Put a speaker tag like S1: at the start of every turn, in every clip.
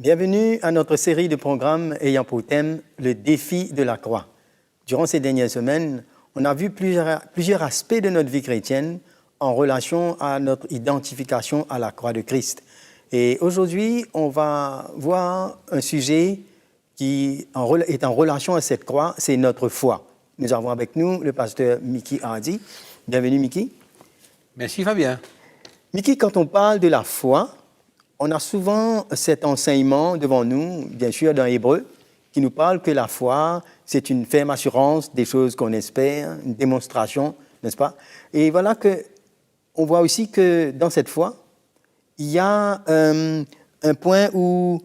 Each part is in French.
S1: Bienvenue à notre série de programmes ayant pour thème le défi de la croix. Durant ces dernières semaines, on a vu plusieurs aspects de notre vie chrétienne en relation à notre identification à la croix de Christ. Et aujourd'hui, on va voir un sujet qui est en relation à cette croix, c'est notre foi. Nous avons avec nous le pasteur Mickey Hardy. Bienvenue, Mickey.
S2: Merci, Fabien.
S1: Mickey, quand on parle de la foi, on a souvent cet enseignement devant nous, bien sûr dans Hébreu, qui nous parle que la foi, c'est une ferme assurance des choses qu'on espère, une démonstration, n'est-ce pas? Et voilà qu'on voit aussi que dans cette foi, il y a un point où,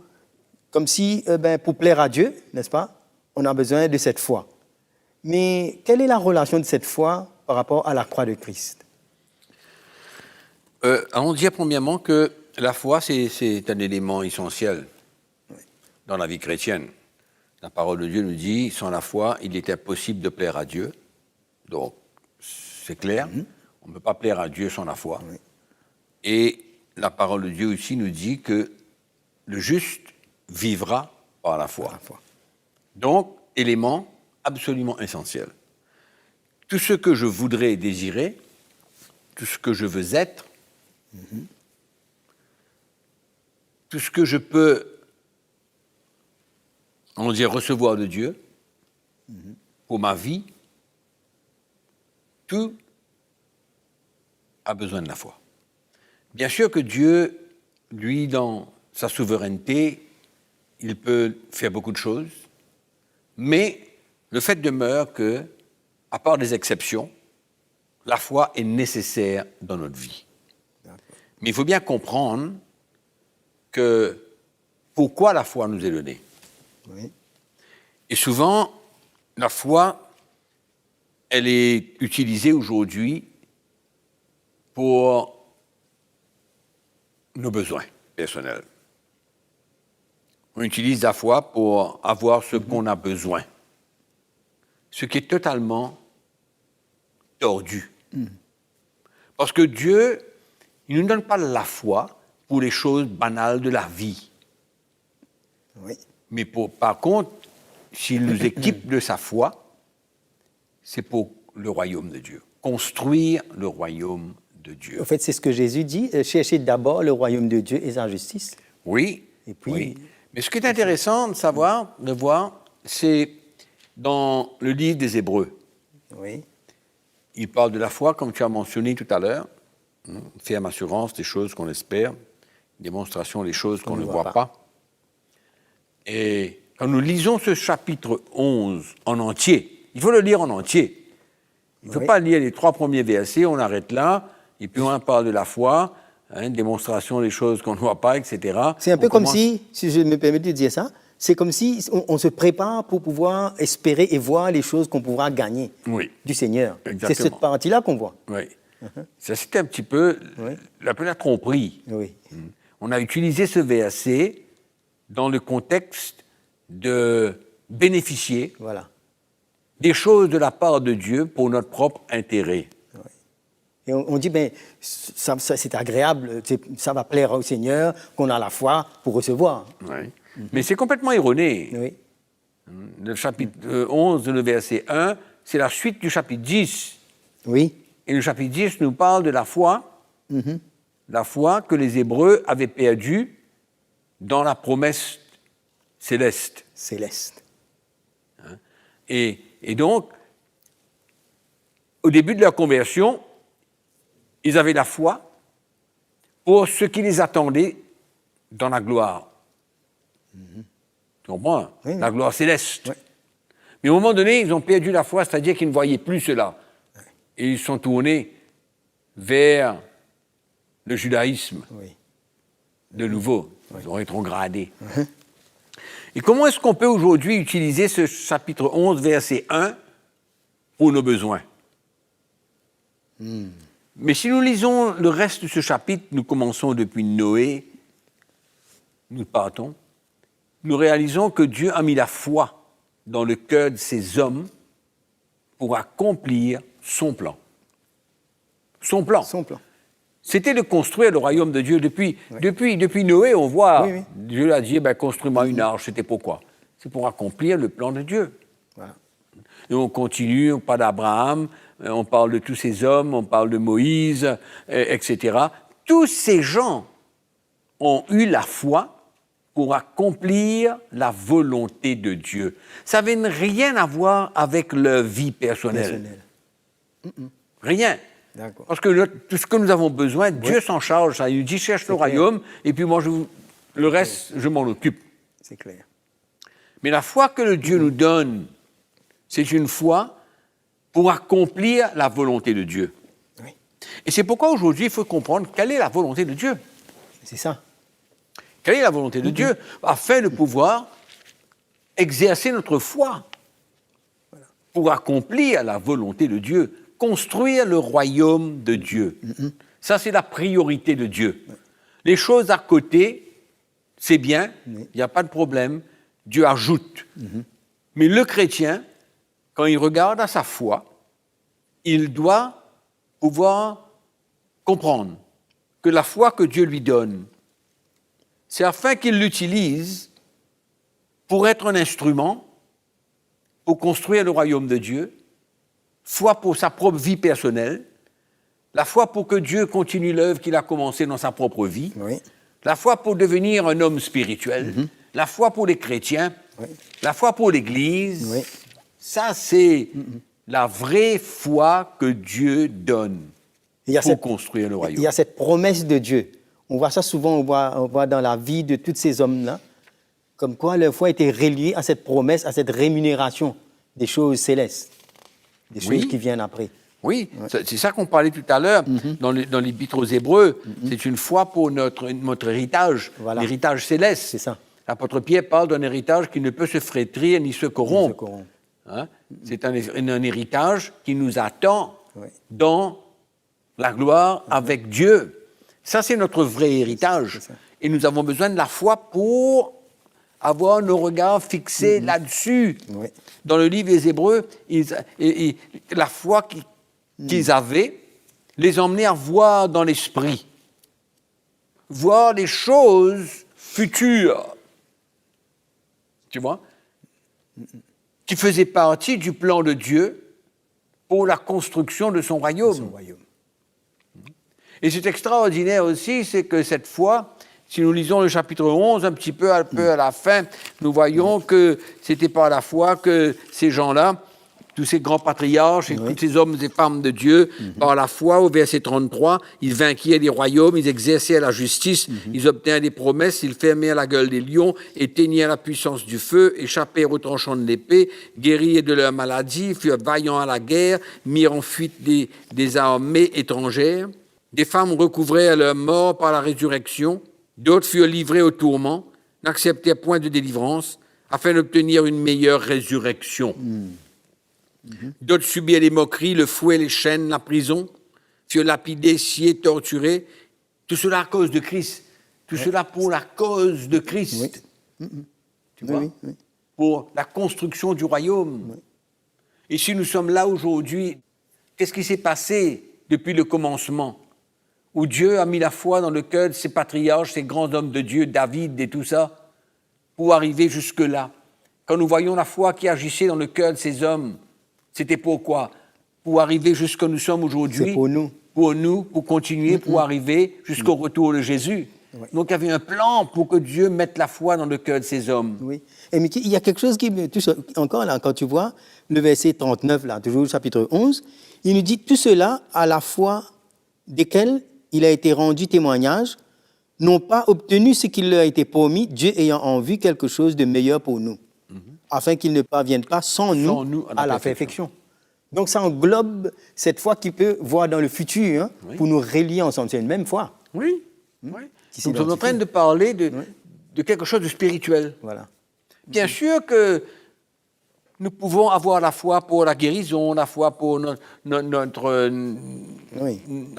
S1: comme si, pour plaire à Dieu, n'est-ce pas, on a besoin de cette foi. Mais quelle est la relation de cette foi par rapport à la croix de Christ?
S2: On dit premièrement que la foi, c'est un élément essentiel dans la vie chrétienne. La parole de Dieu nous dit, sans la foi, il est impossible de plaire à Dieu. Donc, c'est clair, on ne peut pas plaire à Dieu sans la foi. Oui. Et la parole de Dieu aussi nous dit que le juste vivra par la foi. Donc, élément absolument essentiel. Tout ce que je voudrais désirer, tout ce que je veux être, tout ce que je peux, on dit, recevoir de Dieu pour ma vie, tout a besoin de la foi. Bien sûr que Dieu, lui, dans sa souveraineté, il peut faire beaucoup de choses, mais le fait demeure que, à part des exceptions, la foi est nécessaire dans notre vie. Mais il faut bien comprendre que pourquoi la foi nous est donnée. Oui. Et souvent, la foi, elle est utilisée aujourd'hui pour nos besoins personnels. On utilise la foi pour avoir ce qu'on a besoin. Ce qui est totalement tordu. Parce que Dieu, il ne nous donne pas la foi pour les choses banales de la vie. Oui. Mais par contre, s'il nous équipe de sa foi, c'est pour le royaume de Dieu. Construire le royaume de Dieu.
S1: En fait, c'est ce que Jésus dit, cherchez d'abord le royaume de Dieu et sa justice.
S2: Oui, et puis, oui. Mais ce qui est intéressant de voir, c'est dans le livre des Hébreux. Oui. Il parle de la foi, comme tu as mentionné tout à l'heure, ferme assurance des choses qu'on espère, démonstration des choses qu'on ne voit pas. Et quand nous lisons ce chapitre 11 en entier, il faut le lire en entier. Il ne faut pas lire les 3 premiers versets, on arrête là, et puis on parle de la foi, démonstration des choses qu'on ne voit pas, etc.
S1: C'est un peu comme si je me permets de dire ça, c'est comme si on se prépare pour pouvoir espérer et voir les choses qu'on pourra gagner du Seigneur. Exactement. C'est cette partie-là qu'on voit.
S2: Oui. Ça, c'était un petit peu la tromperie. Oui. On a utilisé ce verset dans le contexte de bénéficier des choses de la part de Dieu pour notre propre intérêt. Oui.
S1: Et on dit, ça, c'est agréable, ça va plaire au Seigneur, qu'on a la foi pour recevoir.
S2: Oui. Mais c'est complètement erroné. Oui. Le chapitre 11, le verset 1, c'est la suite du chapitre 10. Oui. Et le chapitre 10 nous parle de la foi que les Hébreux avaient perdue dans la promesse céleste.
S1: Céleste.
S2: Et donc, au début de leur conversion, ils avaient la foi pour ce qui les attendait dans la gloire. Tu comprends? Oui. La gloire céleste. Oui. Mais au moment donné, ils ont perdu la foi, c'est-à-dire qu'ils ne voyaient plus cela. Et ils sont tournés vers le judaïsme. Oui. De nouveau. Ils ont rétrogradé. Et comment est-ce qu'on peut aujourd'hui utiliser ce chapitre 11, verset 1 pour nos besoins? Mais si nous lisons le reste de ce chapitre, nous commençons depuis Noé, nous partons, nous réalisons que Dieu a mis la foi dans le cœur de ces hommes pour accomplir son plan. Son plan.
S1: Son plan.
S2: c'était de construire le royaume de Dieu. Depuis Noé, on voit,
S1: Oui, oui.
S2: Dieu a dit, construis-moi une arche. C'était pourquoi? C'est pour accomplir le plan de Dieu.
S1: Voilà.
S2: Et on continue, on parle d'Abraham, on parle de tous ces hommes, on parle de Moïse, etc. Tous ces gens ont eu la foi pour accomplir la volonté de Dieu. Ça n'avait rien à voir avec leur vie personnelle. Rien.
S1: D'accord.
S2: Parce que tout ce que nous avons besoin, Dieu s'en charge. Ça. Il nous dit, cherche le royaume, et puis moi, le reste, je m'en occupe.
S1: C'est clair.
S2: Mais la foi que le Dieu nous donne, c'est une foi pour accomplir la volonté de Dieu.
S1: Oui.
S2: Et c'est pourquoi aujourd'hui, il faut comprendre quelle est la volonté de Dieu.
S1: C'est ça.
S2: Quelle est la volonté de Dieu afin de pouvoir exercer notre foi pour accomplir la volonté de Dieu, construire le royaume de Dieu. Ça, c'est la priorité de Dieu. Les choses à côté, c'est bien, il n'y a pas de problème, Dieu ajoute. Mais le chrétien, quand il regarde à sa foi, il doit pouvoir comprendre que la foi que Dieu lui donne, c'est afin qu'il l'utilise pour être un instrument, pour construire le royaume de Dieu, foi pour sa propre vie personnelle, la foi pour que Dieu continue l'œuvre qu'il a commencée dans sa propre vie,
S1: Oui.
S2: la foi pour devenir un homme spirituel, la foi pour les chrétiens, la foi pour l'Église.
S1: Oui.
S2: Ça, c'est la vraie foi que Dieu donne
S1: Il y a
S2: pour
S1: cette-
S2: construire le
S1: Il
S2: royaume.
S1: y a cette promesse de Dieu. On voit ça souvent, on voit dans la vie de tous ces hommes-là, comme quoi leur foi était reliée à cette promesse, à cette rémunération des choses célestes, des
S2: Oui.
S1: choses qui viennent après.
S2: Oui, c'est ça qu'on parlait tout à l'heure dans l'Épître aux Hébreux. C'est une foi pour notre héritage,
S1: Voilà.
S2: l'héritage céleste.
S1: C'est ça.
S2: L'apôtre Pierre parle d'un héritage qui ne peut se flétrir ni se corrompre.
S1: corrompre.
S2: Hein? C'est un héritage qui nous attend
S1: Oui.
S2: dans la gloire avec Dieu. Ça, c'est notre vrai héritage.
S1: C'est ça.
S2: Et nous avons besoin de la foi pour avoir nos regards fixés là-dessus.
S1: Oui.
S2: Dans le livre des Hébreux, la foi qu'ils avaient les emmenait à voir dans l'esprit, voir les choses futures, tu vois, qui faisaient partie du plan de Dieu pour la construction de son royaume.
S1: Son royaume.
S2: Et c'est extraordinaire aussi, c'est que cette foi, si nous lisons le chapitre 11, un petit peu à la fin, nous voyons que c'était par la foi que ces gens-là, tous ces grands patriarches et tous ces hommes et femmes de Dieu, par la foi, au verset 33, ils vainquirent les royaumes, ils exerçaient la justice, ils obtinrent des promesses, ils fermèrent la gueule des lions, éteignirent la puissance du feu, échappèrent au tranchant de l'épée, guérirent de leur maladie, furent vaillants à la guerre, mirent en fuite des armées étrangères. Des femmes recouvrèrent leur mort par la résurrection, d'autres furent livrés au tourment, n'acceptèrent point de délivrance, afin d'obtenir une meilleure résurrection. D'autres subirent les moqueries, le fouet, les chaînes, la prison, furent lapidés, sciés, torturés. Tout cela à cause de Christ. Tout cela pour la cause de Christ. Tu vois?
S1: Oui.
S2: Pour la construction du royaume. Et si nous sommes là aujourd'hui, qu'est-ce qui s'est passé depuis le commencement? Où Dieu a mis la foi dans le cœur de ses patriarches, ces grands hommes de Dieu, David et tout ça, pour arriver jusque-là. Quand nous voyons la foi qui agissait dans le cœur de ces hommes, c'était pourquoi? Pour arriver jusqu'à nous sommes aujourd'hui.
S1: C'est pour nous.
S2: Pour nous, pour continuer, pour arriver jusqu'au retour de Jésus.
S1: Ouais.
S2: Donc il y avait un plan pour que Dieu mette la foi dans le cœur de ces hommes.
S1: Oui. Et mais il y a quelque chose qui me touche encore là, quand tu vois le verset 39, là, toujours chapitre 11, il nous dit tout cela à la foi desquels il a été rendu témoignage, n'ont pas obtenu ce qui leur a été promis, Dieu ayant en vue quelque chose de meilleur pour nous, afin qu'ils ne parviennent pas sans nous à la perfection. Donc ça englobe cette foi qui peut voir dans le futur, pour nous relier ensemble. C'est une même foi.
S2: Oui. Oui.
S1: Qui
S2: Nous sommes en
S1: s'identifie.
S2: train de parler de quelque chose de spirituel.
S1: Voilà.
S2: Bien sûr que nous pouvons avoir la foi pour la guérison, la foi pour la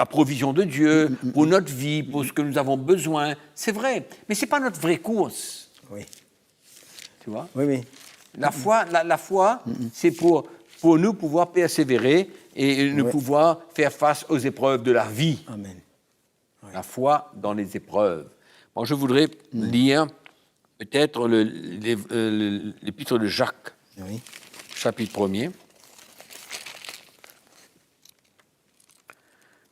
S2: provision de Dieu, pour notre vie, pour ce que nous avons besoin. C'est vrai, mais ce n'est pas notre vraie course.
S1: Oui.
S2: Tu vois?
S1: Oui.
S2: La foi, c'est pour nous pouvoir persévérer et nous pouvoir faire face aux épreuves de la vie.
S1: Amen.
S2: La foi dans les épreuves. Moi, je voudrais lire peut-être l'épître de Jacques,
S1: Oui.
S2: chapitre 1er.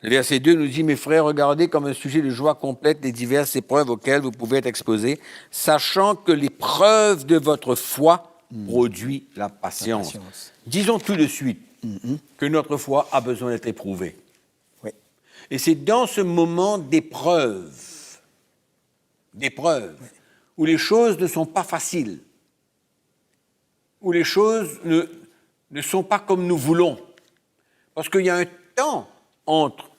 S2: Le verset 2 nous dit « Mes frères, regardez comme un sujet de joie complète les diverses épreuves auxquelles vous pouvez être exposés, sachant que l'épreuve de votre foi produit la patience. » Disons tout de suite que notre foi a besoin d'être éprouvée.
S1: Oui.
S2: Et c'est dans ce moment d'épreuve, où les choses ne sont pas faciles, où les choses ne sont pas comme nous voulons. Parce qu'il y a un temps entre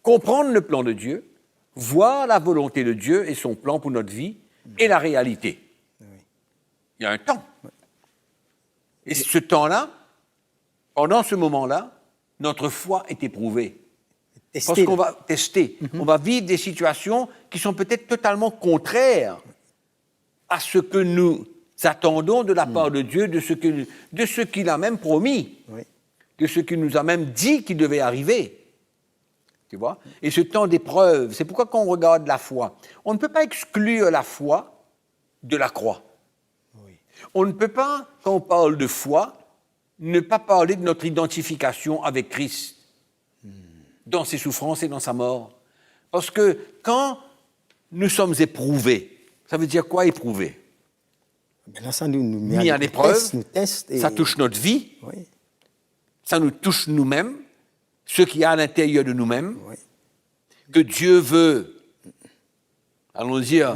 S2: comprendre le plan de Dieu, voir la volonté de Dieu et son plan pour notre vie, et la réalité. Il y a un temps. Et ce temps-là, pendant ce moment-là, notre foi est éprouvée. Parce qu'on va tester. On va vivre des situations qui sont peut-être totalement contraires à ce que nous attendons de la part de Dieu, de ce qu'il a même promis, de ce qu'il nous a même dit qu'il devait arriver. Tu vois? Et ce temps d'épreuve, c'est pourquoi quand on regarde la foi, on ne peut pas exclure la foi de la croix. On ne peut pas, quand on parle de foi, ne pas parler de notre identification avec Christ dans ses souffrances et dans sa mort. Parce que quand nous sommes éprouvés, ça veut dire quoi éprouver?
S1: Là, ça nous
S2: mis à l'épreuve, ça touche notre vie,
S1: oui.
S2: Ça nous touche nous-mêmes, ce qu'il y a à l'intérieur de nous-mêmes, que Dieu veut, allons dire,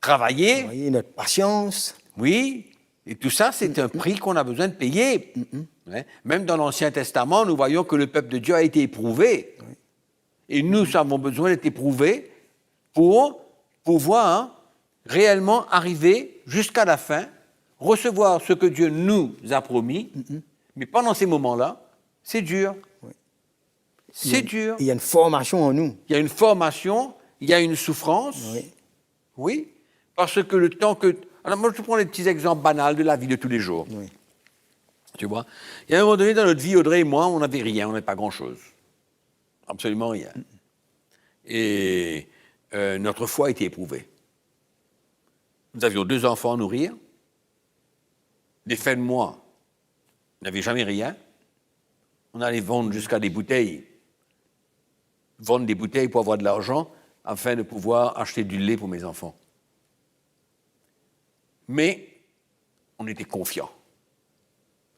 S2: travailler.
S1: Voyez, notre patience.
S2: Oui, et tout ça, c'est un prix qu'on a besoin de payer. Même dans l'Ancien Testament, nous voyons que le peuple de Dieu a été éprouvé. Et nous avons besoin d'être éprouvés pour pouvoir réellement arriver jusqu'à la fin, recevoir ce que Dieu nous a promis. Mais pendant ces moments-là, c'est dur. C'est dur.
S1: Il y a une formation en nous.
S2: Il y a une formation, il y a une souffrance. Oui, parce que le temps que... Alors moi, je prends les petits exemples banals de la vie de tous les jours. Tu vois? Il y a un moment donné dans notre vie, Audrey et moi, on n'avait rien, on n'avait pas grand-chose. Absolument rien. Et notre foi a été éprouvée. Nous avions 2 enfants à nourrir. Des fins de mois, on n'avait jamais rien. On allait vendre jusqu'à des bouteilles. Vendre des bouteilles pour avoir de l'argent afin de pouvoir acheter du lait pour mes enfants. Mais on était confiants.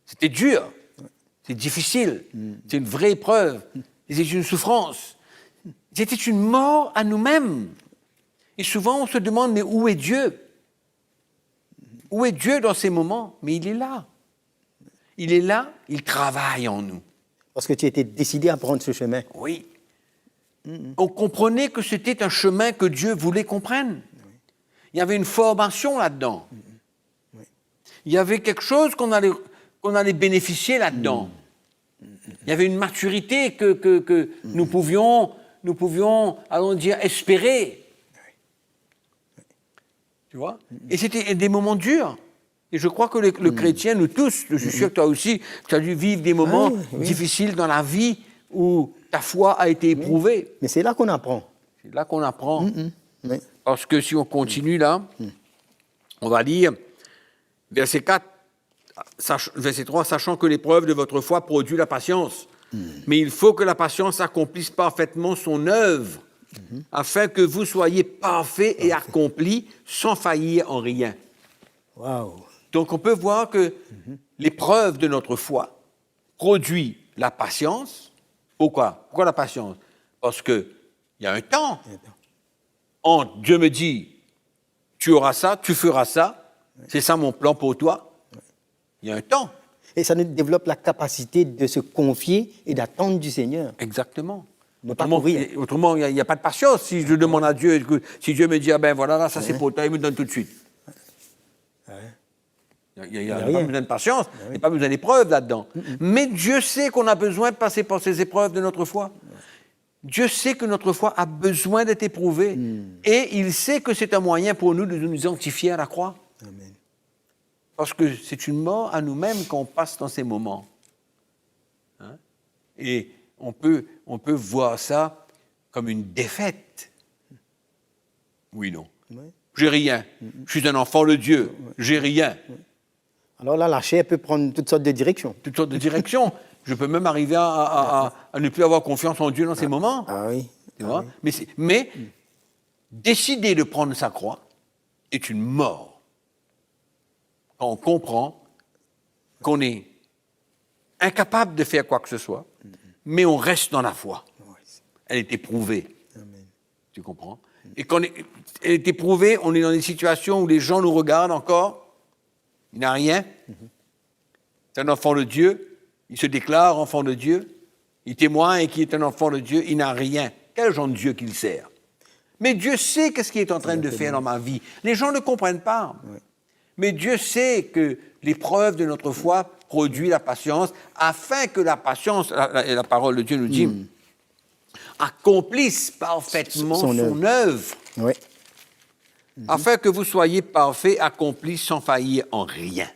S2: C'était dur, c'est difficile, c'est une vraie épreuve, c'était une souffrance, c'était une mort à nous-mêmes. Et souvent on se demande, mais où est Dieu? Où est Dieu dans ces moments? Mais il est là. Il est là, il travaille en nous.
S1: Parce que tu étais décidé à prendre ce chemin.
S2: Oui. On comprenait que c'était un chemin que Dieu voulait qu'on prenne. Il y avait une formation là-dedans. Il y avait quelque chose qu'on allait bénéficier là-dedans. Il y avait une maturité que nous pouvions, allons dire, espérer. Tu vois? Et c'était des moments durs. Et je crois que le chrétien, nous tous, je suis sûr que toi aussi, tu as dû vivre des moments difficiles dans la vie où ta foi a été éprouvée.
S1: Mais c'est là qu'on apprend.
S2: C'est là qu'on apprend. Parce que si on continue là, on va lire verset 4, verset 3, sachant que l'épreuve de votre foi produit la patience. Mais il faut que la patience accomplisse parfaitement son œuvre, afin que vous soyez parfaits et accomplis sans faillir en rien.
S1: Waouh.
S2: Donc on peut voir que l'épreuve de notre foi produit la patience. Pourquoi? Pourquoi la patience? Parce qu'il y a un temps. Entre Dieu me dit, tu auras ça, tu feras ça, c'est ça mon plan pour toi. Il y a un temps.
S1: Et ça nous développe la capacité de se confier et d'attendre du Seigneur.
S2: Exactement.
S1: Autrement,
S2: il n'y a pas de patience. Si je demande à Dieu, si Dieu me dit, ah ben voilà, là, ça c'est pour toi, il me donne tout de suite. Il n'y a pas besoin de patience, il n'y a pas besoin d'épreuves là-dedans. Mais Dieu sait qu'on a besoin de passer par ces épreuves de notre foi. Dieu sait que notre foi a besoin d'être éprouvée. Et il sait que c'est un moyen pour nous de nous identifier à la croix.
S1: Amen.
S2: Parce que c'est une mort à nous-mêmes qu'on passe dans ces moments. Et on peut voir ça comme une défaite. Oui, non.
S1: Oui.
S2: J'ai rien. Je suis un enfant de Dieu. J'ai rien.
S1: Alors là, la chair peut prendre toutes sortes de directions.
S2: Toutes sortes de directions. Je peux même arriver à ne plus avoir confiance en Dieu dans ces moments.
S1: Ah oui.
S2: Tu vois? Mais décider de prendre sa croix est une mort. Quand on comprend qu'on est incapable de faire quoi que ce soit, mais on reste dans la foi. Elle est éprouvée.
S1: Amen.
S2: Tu comprends? Et quand elle est éprouvée, on est dans des situations où les gens nous regardent encore. Il n'a rien. C'est un enfant de Dieu. Il se déclare enfant de Dieu. Il témoigne qu'il est un enfant de Dieu. Il n'a rien. Quel genre de Dieu qu'il sert? Mais Dieu sait qu'est-ce qu'il est en train de faire dans ma vie. Les gens ne comprennent pas.
S1: Oui.
S2: Mais Dieu sait que l'épreuve de notre foi produit la patience, afin que la patience, la parole de Dieu nous dit, accomplisse parfaitement son œuvre.
S1: Oui.
S2: Afin que vous soyez parfaits, accomplis sans faillir en rien.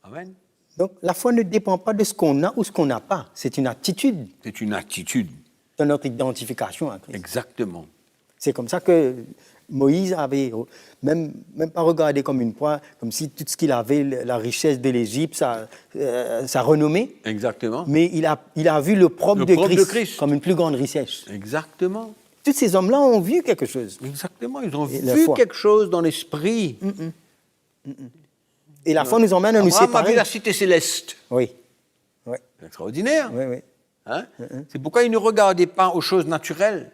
S2: Amen.
S1: Donc, la foi ne dépend pas de ce qu'on a ou ce qu'on n'a pas. C'est une attitude
S2: C'est une attitude.
S1: de notre identification à Christ.
S2: Exactement.
S1: C'est comme ça que Moïse avait même pas regardé comme une proie, comme si tout ce qu'il avait, la richesse de l'Égypte, sa renommée,
S2: Exactement.
S1: mais il a vu le propre, de Christ comme une plus grande richesse.
S2: Exactement.
S1: Tous ces hommes-là ont vu quelque chose.
S2: Exactement. Ils ont
S1: Et la
S2: vu
S1: foi.
S2: quelque chose dans l'esprit.
S1: Et la foi nous emmène à nous
S2: Abraham a vu
S1: séparer.
S2: la cité céleste.
S1: Oui. Oui.
S2: C'est extraordinaire.
S1: Oui, oui.
S2: Hein? C'est pourquoi il ne regardait pas aux choses naturelles.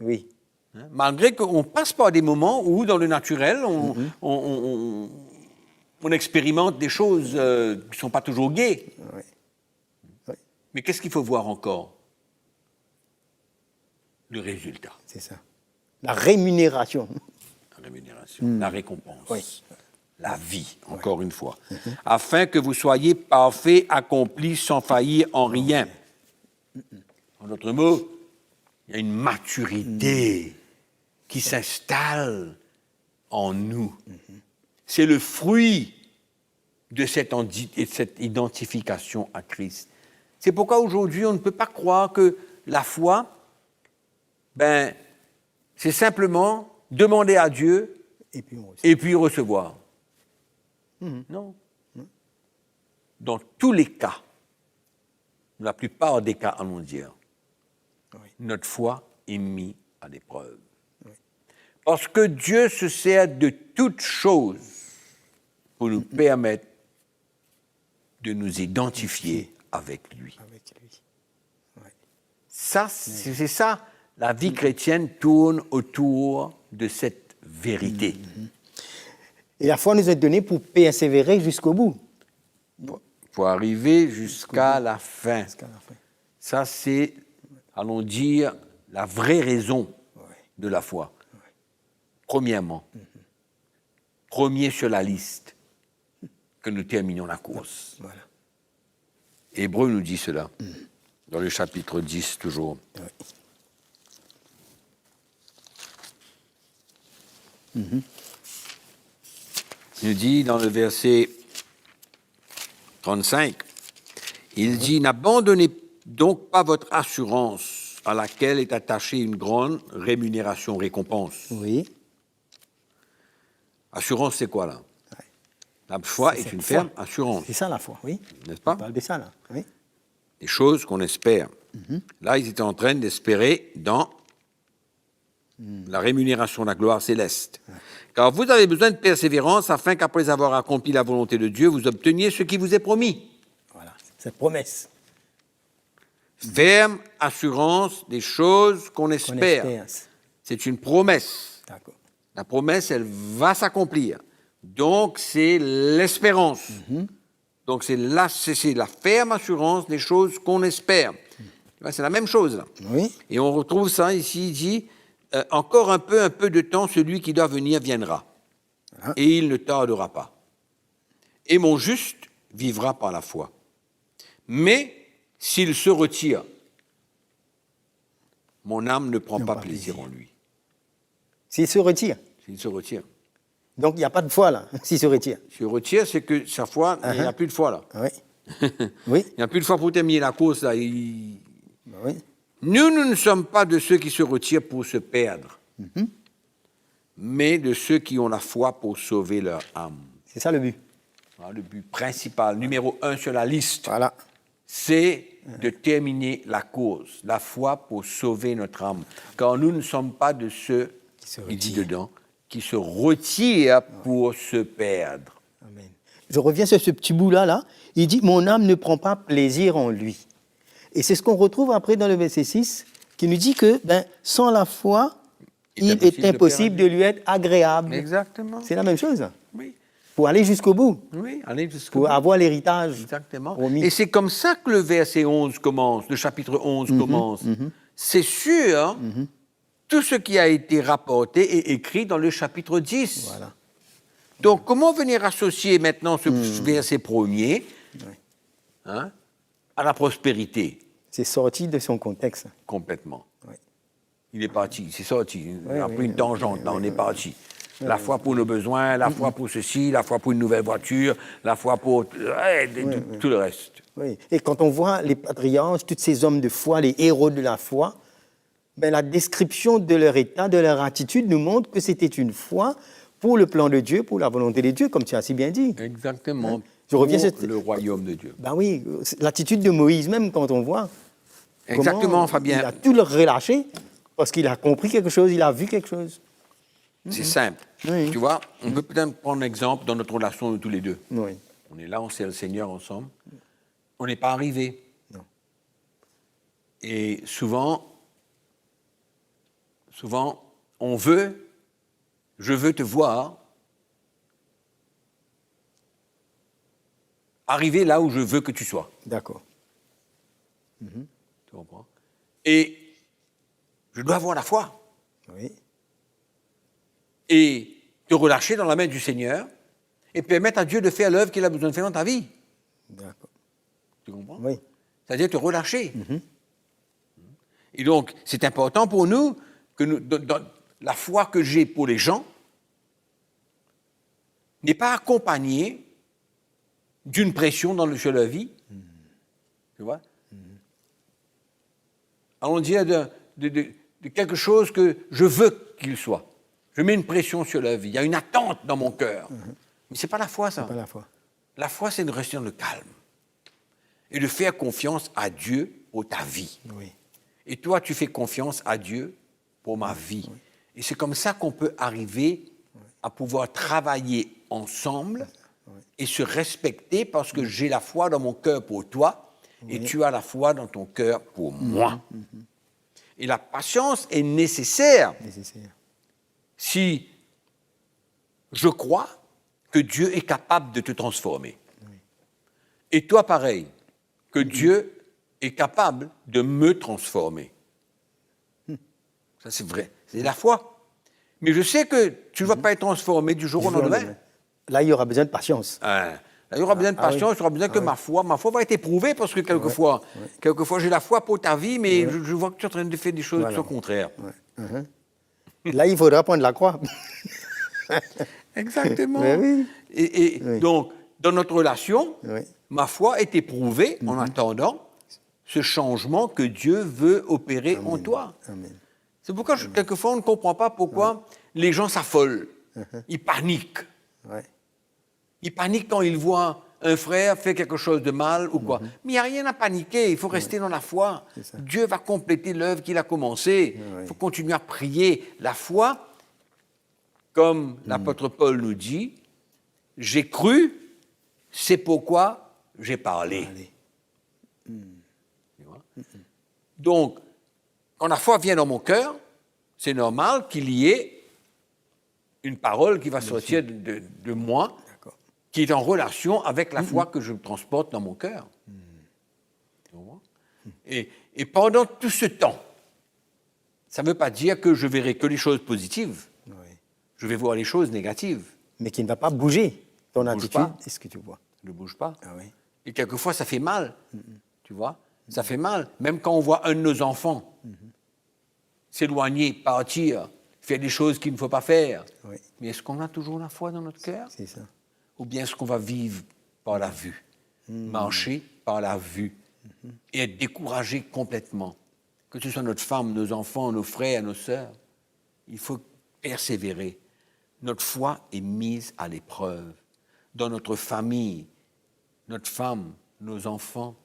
S1: Oui.
S2: Hein? Malgré qu'on passe par des moments où, dans le naturel, on expérimente des choses qui ne sont pas toujours gaies.
S1: Oui. Oui.
S2: Mais qu'est-ce qu'il faut voir encore? Le résultat,
S1: C'est ça. La rémunération.
S2: la rémunération, la récompense,
S1: Oui.
S2: la vie, encore une fois. Afin que vous soyez parfaits, accomplis, sans faillir en rien. En d'autres mots, il y a une maturité qui s'installe en nous. C'est le fruit de cette identification à Christ. C'est pourquoi aujourd'hui, on ne peut pas croire que la foi, c'est simplement demander à Dieu
S1: Et puis on reçoit.
S2: recevoir. Non. Dans tous les cas, la plupart des cas, allons dire,
S1: Oui.
S2: notre foi est mise à l'épreuve. Parce que Dieu se sert de toutes choses pour nous permettre de nous identifier avec lui.
S1: Avec lui. Oui.
S2: Ça, c'est ça. La vie chrétienne tourne autour de cette vérité.
S1: Et la foi nous est donnée pour persévérer jusqu'au bout.
S2: Pour arriver jusqu'à la fin.
S1: Jusqu'à la fin.
S2: Ça, c'est, allons dire, la vraie raison de la foi. Premièrement, premier sur la liste, que nous terminions la course.
S1: Voilà.
S2: Hébreu nous dit cela, dans le chapitre 10 toujours.
S1: Oui.
S2: Il nous dit dans le verset 35, il dit « N'abandonnez donc pas votre assurance à laquelle est attachée une grande rémunération, récompense.
S1: Oui. »
S2: Assurance, c'est quoi là?
S1: Ouais.
S2: La foi
S1: C'est
S2: est une
S1: foi.
S2: ferme assurance,
S1: C'est ça la foi, oui.
S2: n'est-ce
S1: On
S2: pas?
S1: parle de ça là. Oui.
S2: Des choses qu'on espère. Là, ils étaient en train d'espérer dans la rémunération, la gloire céleste. Car vous avez besoin de persévérance afin qu'après avoir accompli la volonté de Dieu, vous obteniez ce qui vous est promis.
S1: Voilà. Cette promesse.
S2: Ferme assurance des choses qu'on
S1: Qu'on
S2: espère.
S1: espère.
S2: C'est une promesse.
S1: D'accord.
S2: La promesse, elle va s'accomplir. Donc, c'est l'espérance. Donc, c'est la ferme assurance des choses qu'on espère. C'est la même chose, là.
S1: Oui.
S2: Et on retrouve ça ici, il dit, encore un peu de temps, celui qui doit venir viendra.
S1: Voilà.
S2: Et il ne tardera pas. Et mon juste vivra par la foi. Mais s'il se retire, mon âme ne prend pas plaisir en lui.
S1: S'il se retire.
S2: S'il se retire.
S1: Donc il n'y a pas de foi là, s'il se retire.
S2: S'il se retire, c'est que sa foi, il n'y a plus de foi là.
S1: Oui. Oui.
S2: Il n'y a plus de foi pour terminer la course là. Il
S1: Oui.
S2: Nous ne sommes pas de ceux qui se retirent pour se perdre, mais de ceux qui ont la foi pour sauver leur âme.
S1: C'est ça le but.
S2: Voilà, le but principal, numéro 1 sur la liste,
S1: Voilà.
S2: c'est de terminer la course, la foi pour sauver notre âme. Car nous ne sommes pas de ceux, il dit dedans, qui se retirent pour se perdre.
S1: Amen. Je reviens sur ce petit bout-là. Là. Il dit « Mon âme ne prend pas plaisir en lui ». Et c'est ce qu'on retrouve après dans le verset 6, qui nous dit que sans la foi, il est impossible de lui être agréable.
S2: Exactement.
S1: C'est la même chose.
S2: Oui.
S1: Pour aller jusqu'au bout.
S2: Oui, aller jusqu'au
S1: Pour
S2: bout.
S1: avoir l'héritage.
S2: Exactement.
S1: promis.
S2: Et c'est comme ça que le verset 11 commence, le chapitre 11 commence. C'est sûr, tout ce qui a été rapporté est écrit dans le chapitre 10.
S1: Voilà.
S2: Donc, comment venir associer maintenant ce verset premier hein, à la prospérité?
S1: C'est sorti de son contexte.
S2: Complètement.
S1: Oui.
S2: Il est parti, c'est sorti. Il a
S1: oui,
S2: pris une tangente, là, on est parti. La foi pour nos besoins, la foi pour ceci, la foi pour une nouvelle voiture, la foi pour tout le reste.
S1: Oui. Et quand on voit les patriarches, tous ces hommes de foi, les héros de la foi, la description de leur état, de leur attitude nous montre que c'était une foi pour le plan de Dieu, pour la volonté de Dieu, comme tu as si bien dit.
S2: Exactement.
S1: Je reviens
S2: pour
S1: sur
S2: le royaume de Dieu.
S1: Ben oui, l'attitude de Moïse même, quand on voit.
S2: Exactement,
S1: comment
S2: Fabien.
S1: Il a tout leur relâché parce qu'il a compris quelque chose, il a vu quelque chose.
S2: C'est simple.
S1: Oui.
S2: Tu vois, on peut peut-être prendre un exemple dans notre relation de tous les deux.
S1: Oui.
S2: On est là, on sert le Seigneur ensemble. On n'est pas arrivé.
S1: Non.
S2: Et souvent, je veux te voir arriver là où je veux que tu sois.
S1: D'accord.
S2: Tu comprends? Et je dois avoir la foi
S1: Oui.
S2: et te relâcher dans la main du Seigneur et permettre à Dieu de faire l'œuvre qu'il a besoin de faire dans ta vie.
S1: D'accord.
S2: Tu comprends?
S1: Oui.
S2: C'est-à-dire te relâcher. Et donc, c'est important pour nous que dans la foi que j'ai pour les gens n'est pas accompagnée d'une pression sur leur vie. Tu vois? Allons dire de quelque chose que je veux qu'il soit. Je mets une pression sur leur vie. Il y a une attente dans mon cœur. Mais ce n'est pas la foi, ça.
S1: Pas la foi.
S2: La foi, c'est de rester dans le calme et de faire confiance à Dieu pour ta vie.
S1: Oui.
S2: Et toi, tu fais confiance à Dieu pour ma vie. Oui. Et c'est comme ça qu'on peut arriver à pouvoir travailler ensemble et se respecter parce que j'ai la foi dans mon cœur pour toi et tu as la foi dans ton cœur pour moi. Et la patience est nécessaire. Si je crois que Dieu est capable de te transformer. Et toi, pareil, que Dieu est capable de me transformer. Ça, c'est vrai. C'est la foi. Mais je sais que tu ne vas pas être transformé du jour au lendemain.
S1: Là, il y aura besoin de patience.
S2: Là, il y aura besoin de patience, il y aura besoin que ma foi va être éprouvée parce que quelquefois j'ai la foi pour ta vie, mais je vois que tu es en train de faire des choses qui sont contraires.
S1: Là, il faudra prendre la croix.
S2: Exactement.
S1: Oui.
S2: Et donc, dans notre relation, ma foi est éprouvée en attendant ce changement que Dieu veut opérer en toi.
S1: Amen.
S2: C'est pourquoi, quelquefois, on ne comprend pas pourquoi les gens s'affolent. Ils paniquent. Ils paniquent quand ils voient un frère faire quelque chose de mal ou quoi. Mais il n'y a rien à paniquer, il faut rester dans la foi. Dieu va compléter l'œuvre qu'il a commencée. Il faut continuer à prier. La foi, comme l'apôtre Paul nous dit, j'ai cru, c'est pourquoi j'ai parlé. Tu vois? Donc, quand la foi vient dans mon cœur, c'est normal qu'il y ait une parole qui va sortir de moi, qui est en relation avec la foi que je transporte dans mon cœur. Et pendant tout ce temps, ça ne veut pas dire que je verrai que les choses positives. Je vais voir les choses négatives.
S1: Mais qui ne va pas bouger ton attitude et ce que tu vois.
S2: Ne bouge pas.
S1: Ah,
S2: Et quelquefois, ça fait mal. Tu vois? Ça fait mal. Même quand on voit un de nos enfants s'éloigner, partir, faire des choses qu'il ne faut pas faire. Mais est-ce qu'on a toujours la foi dans notre cœur?
S1: C'est ça.
S2: Ou bien est-ce qu'on va vivre par la vue, marcher par la vue et être découragé complètement? que ce soit notre femme, nos enfants, nos frères, nos sœurs. Il faut persévérer. Notre foi est mise à l'épreuve. Dans notre famille, notre femme, nos enfants,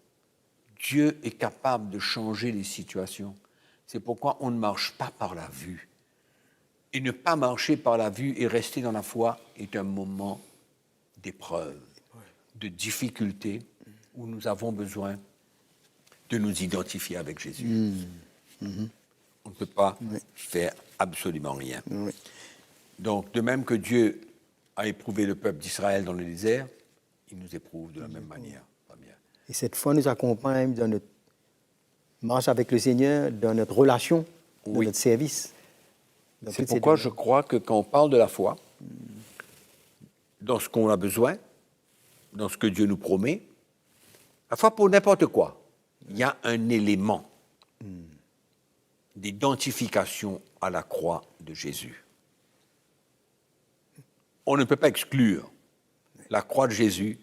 S2: Dieu est capable de changer les situations. C'est pourquoi on ne marche pas par la vue. Et ne pas marcher par la vue et rester dans la foi est un moment d'épreuve, de difficulté, où nous avons besoin de nous identifier avec Jésus. On ne peut pas faire absolument rien. Donc, de même que Dieu a éprouvé le peuple d'Israël dans le désert, il nous éprouve de la même manière.
S1: Et cette foi nous accompagne dans notre marche avec le Seigneur, dans notre relation, dans notre service.
S2: C'est pourquoi je crois que quand on parle de la foi, dans ce qu'on a besoin, dans ce que Dieu nous promet, la foi pour n'importe quoi, il y a un élément d'identification à la croix de Jésus. On ne peut pas exclure la croix de Jésus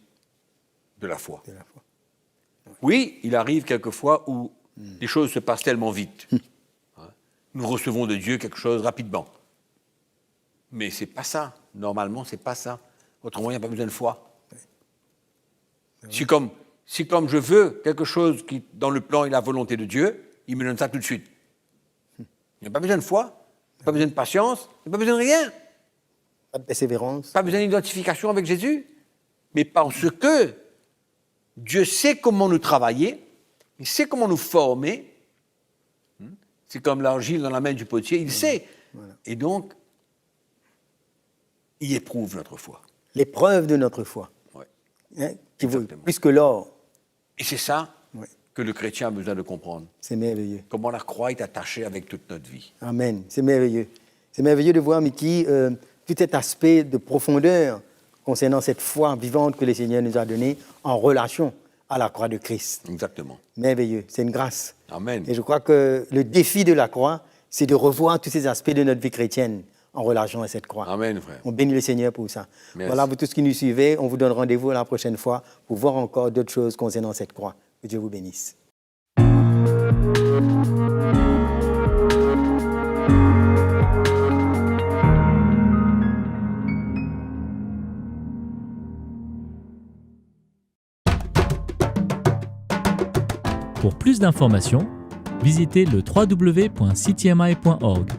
S2: de la foi. Oui, il arrive quelquefois où les choses se passent tellement vite. Nous recevons de Dieu quelque chose rapidement. Mais ce n'est pas ça. Normalement, ce n'est pas ça. Autrement, il n'y a pas besoin de foi. Si comme je veux quelque chose qui, dans le plan et la volonté de Dieu, il me donne ça tout de suite. Il n'y a pas besoin de foi, pas besoin de patience, il n'y a pas besoin de rien.
S1: Pas de persévérance.
S2: Pas besoin d'identification avec Jésus. Mais parce que Dieu sait comment nous travailler, il sait comment nous former. C'est comme l'argile dans la main du potier, il sait. Voilà. Et donc, il éprouve notre foi.
S1: L'épreuve de notre foi.
S2: Oui.
S1: Hein, qui vaut plus que l'or.
S2: Et c'est ça que le chrétien a besoin de comprendre.
S1: C'est merveilleux.
S2: Comment la croix est attachée avec toute notre vie.
S1: Amen. C'est merveilleux. C'est merveilleux de voir, Mickey, tout cet aspect de profondeur concernant cette foi vivante que le Seigneur nous a donnée en relation à la croix de Christ.
S2: Exactement.
S1: Merveilleux. C'est une grâce.
S2: Amen.
S1: Et je crois que le défi de la croix, c'est de revoir tous ces aspects de notre vie chrétienne en relation à cette croix.
S2: Amen, frère.
S1: On bénit le Seigneur pour ça.
S2: Merci.
S1: Voilà, pour tous ceux qui nous suivez, on vous donne rendez-vous la prochaine fois pour voir encore d'autres choses concernant cette croix. Que Dieu vous bénisse.
S3: Pour plus d'informations, visitez le www.ctmi.org.